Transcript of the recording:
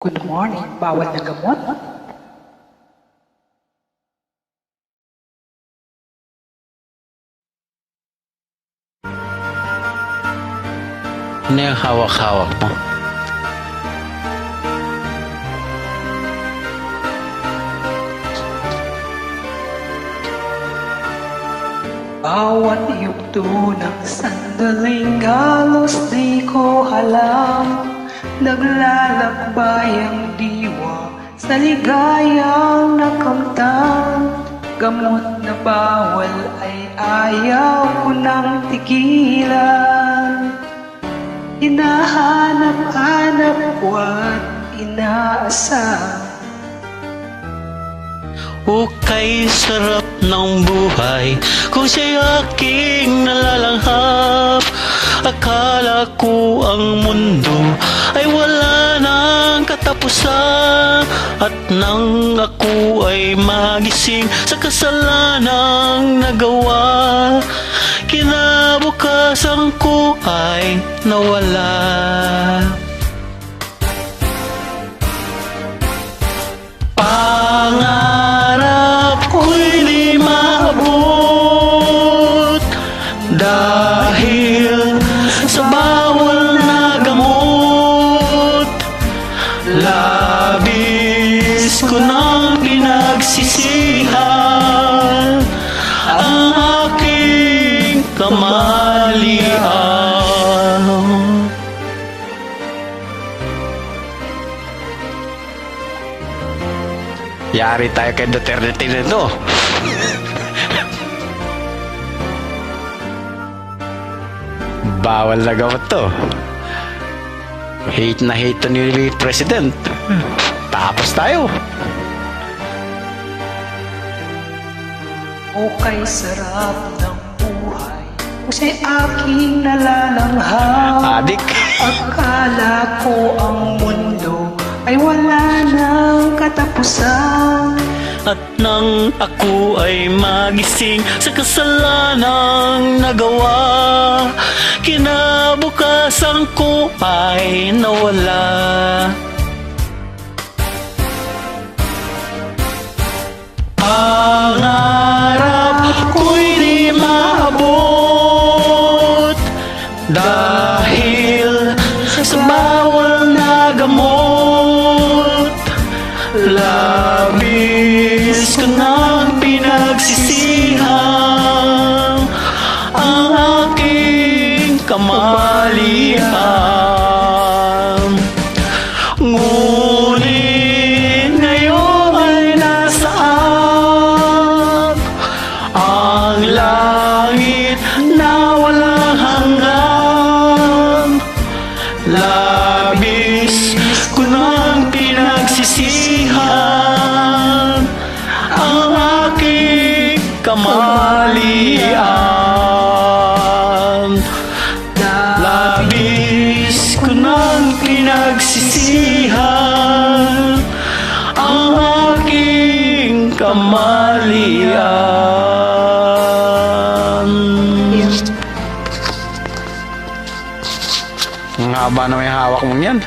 Good morning, bawal na gamot? Ano yung hawak-hawak mo? Bawat yugto ng sandaling halos di ko alam. Naglalakbay ang diwa sa ligayang nakamtan. Gamot na bawal ay ayaw ko nang tigilan. Hinahanap-hanap ko at inaasam. Hukay sarap ng buhay kung siya'y aking nalalanghap. Akala ko ang mundo ay wala ng katapusan. At nang ako ay magising sa kasalanang nagawa, kinabukasan ko ay nawala. Pangarap ko'y di maabot dahil sa bawal na gamot. Labis ko nang pinagsisihan ang aking kamalian. Yari tayo kay Duterte nito. Bawal na gamot to. Hate na hate to ni President. Tapos tayo. Okay, sarap ng buhay kasi aking nalalanghap. Adik. Akala ko ang mundo ay wala ng katapusan. At nang ako ay magising sa kasalanang nagawa, kinabukasan ko ay nawala. Pangarap ko'y di maabot dahil sa bawal na gamot. Labis ko nang pinagsisihan ang aking kamalian. Ngunit ngayon ay nasaan ang langit na walang hanggan. Labis ko nang pinagsisihan ang aking kamalian. Labis ko nang pinagsisihan ang aking kamalian. Ang haba na may hawak mo yan.